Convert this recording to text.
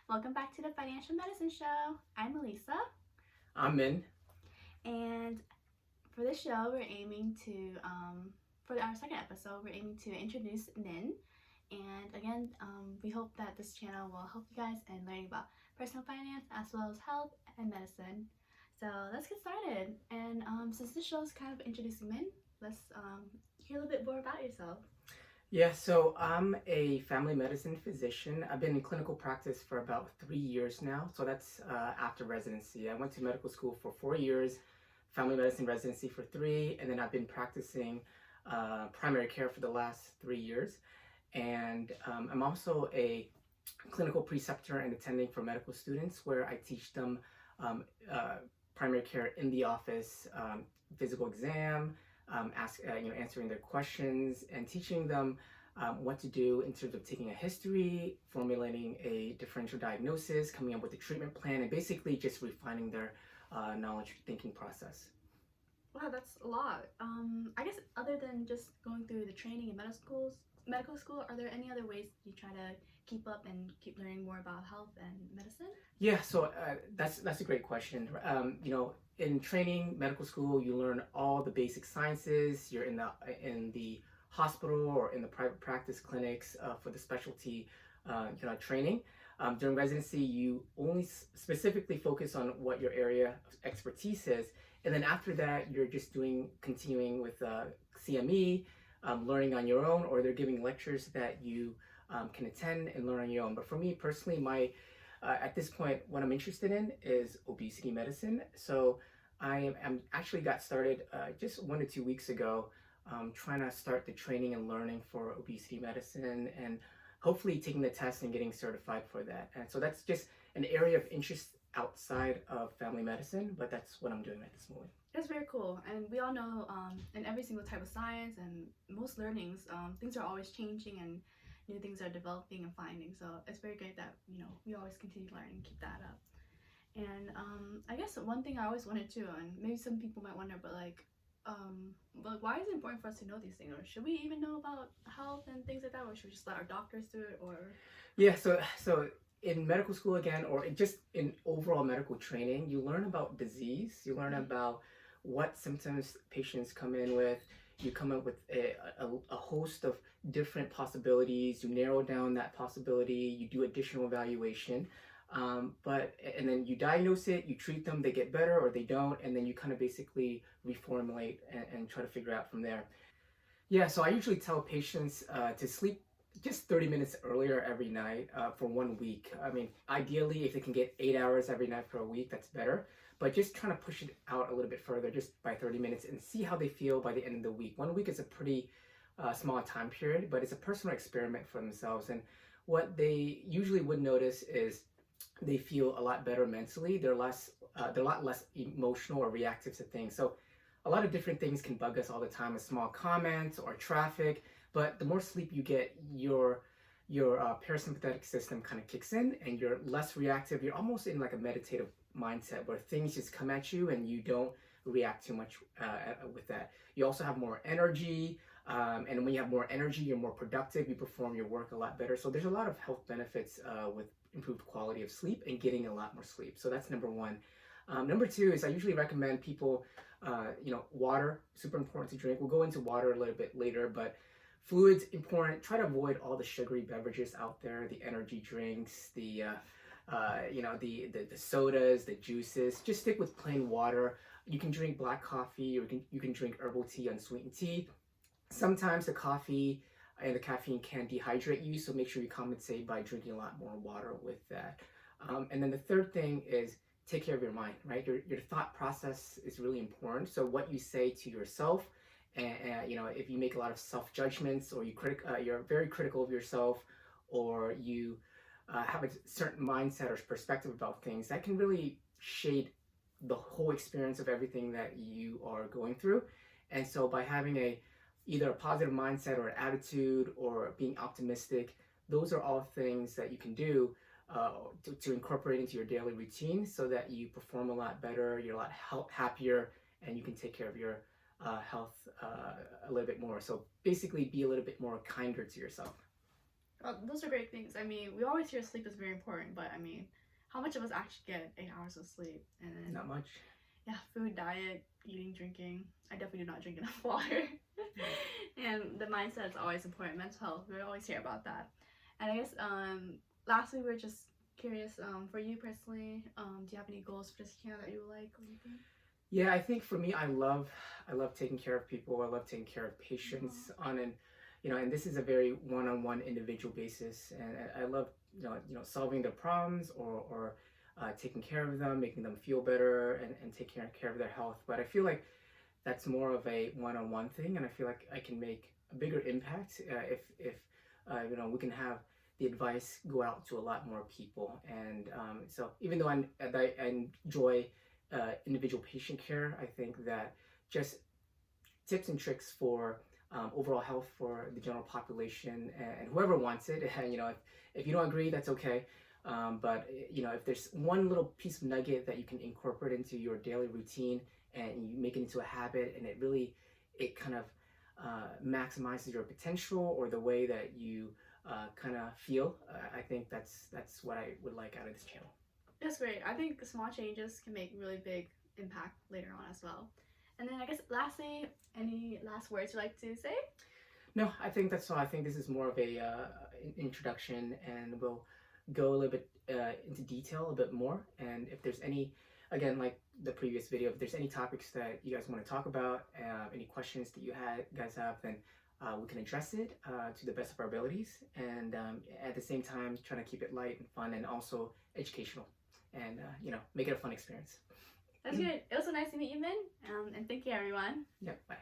Welcome back to the Financial Medicine Show. I'm Elisa, I'm Min. and for this show, for our second episode, we're aiming to introduce Min. And again, we hope that this channel will help you guys in learning about personal finance as well as health and medicine. So let's get started. And since this show is kind of introducing Min, let's hear a little bit more about yourself. Yeah, so I'm a family medicine physician. I've been in clinical practice for about 3 years now. So that's after residency. I went to medical school for 4 years, family medicine residency for three, and then I've been practicing primary care for the last 3 years. And I'm also a clinical preceptor and attending for medical students where I teach them um, uh, primary care in the office, physical exam, answering their questions and teaching them what to do in terms of taking a history, formulating a differential diagnosis, coming up with a treatment plan, and basically just refining their knowledge thinking process. Wow, that's a lot. I guess other than just going through the training in medical school, are there any other ways you try to keep up and keep learning more about health and medicine? Yeah, so that's a great question. In training, medical school, you learn all the basic sciences. You're in the hospital or in the private practice clinics for the specialty, training. During residency, you only specifically focus on what your area of expertise is, and then after that, you're just continuing with CME, learning on your own, or they're giving lectures that you can attend and learn on your own. But for me personally, at this point, what I'm interested in is obesity medicine. So I'm actually got started just 1 to 2 weeks ago, trying to start the training and learning for obesity medicine, and hopefully taking the test and getting certified for that. And so that's just an area of interest outside of family medicine, but that's what I'm doing at this moment. That's very cool. And we all know in every single type of science and most learnings, things are always changing and new things are developing and finding. So it's very great that, we always continue to learn and keep that up. And I guess one thing I always wanted to, and maybe some people might wonder, but why is it important for us to know these things? Or should we even know about health and things like that? Or should we just let our doctors do it? Or Yeah, so in medical school again, or just in overall medical training, you learn about disease. You learn about what symptoms patients come in with. You come up with a host of different possibilities. You narrow down that possibility. You do additional evaluation. And then you diagnose it, you treat them, they get better or they don't, and then you kind of basically reformulate and try to figure out from there. Yeah, so I usually tell patients to sleep just 30 minutes earlier every night for 1 week. I mean, ideally, if they can get 8 hours every night for a week, that's better. But just trying to push it out a little bit further, just by 30 minutes, and see how they feel by the end of the week. 1 week is a pretty small time period, but it's a personal experiment for themselves. And what they usually would notice is they feel a lot better mentally. They're a lot less emotional or reactive to things. So a lot of different things can bug us all the time, a small comment or traffic. But the more sleep you get, your parasympathetic system kind of kicks in, and you're less reactive. You're almost in like a meditative mindset where things just come at you and you don't react too much with that. You also have more energy, and when you have more energy, you're more productive. You perform your work a lot better. So there's a lot of health benefits with improved quality of sleep and getting a lot more sleep. So that's number one. Number two is I usually recommend people, water, super important to drink. We'll go into water a little bit later, but fluids important. Try to avoid all the sugary beverages out there, the energy drinks, the sodas, the juices. Just stick with plain water. You can drink black coffee, or you can drink herbal tea, unsweetened tea. Sometimes the coffee and the caffeine can dehydrate you, so make sure you compensate by drinking a lot more water with that. And then the third thing is take care of your mind, right? Your thought process is really important. So what you say to yourself, and if you make a lot of self judgments, or you're very critical of yourself, or you have a certain mindset or perspective about things, that can really shade the whole experience of everything that you are going through. And so by having either a positive mindset or attitude or being optimistic, those are all things that you can do to incorporate into your daily routine so that you perform a lot better, you're a lot happier, and you can take care of your health a little bit more. So basically be a little bit more kinder to yourself. Well, those are great things. I mean, we always hear sleep is very important, but I mean, how much of us actually get 8 hours of sleep? And then, Not much. yeah, food, diet, eating, drinking. I definitely do not drink enough water. And the mindset is always important. Mental health, we always hear about that. And I guess, lastly, we're just curious, for you personally, do you have any goals for this year that you would like or anything? Yeah, I think for me, I love taking care of people. I love taking care of patients on an, and this is a very one-on-one individual basis, and I love solving their problems or taking care of them, making them feel better, and taking care of their health. But I feel like that's more of a one-on-one thing, and I feel like I can make a bigger impact if we can have the advice go out to a lot more people. And so even though I enjoy individual patient care, I think that just tips and tricks for overall health for the general population and whoever wants it. And if you don't agree, that's okay. But if there's one little piece of nugget that you can incorporate into your daily routine and you make it into a habit, and it kind of maximizes your potential or the way that you kind of feel, I think that's what I would like out of this channel. That's great. I think small changes can make really big impact later on as well. And then I guess lastly, any last words you'd like to say? No, I think that's all. I think this is more of a introduction, and we'll go a little bit into detail a bit more. And if there's any, again, like the previous video, if there's any topics that you guys want to talk about, any questions that you guys have, then we can address it to the best of our abilities. And at the same time, trying to keep it light and fun and also educational, and make it a fun experience. That's good. It was so nice to meet you, Min. And thank you, everyone. Yep. Bye.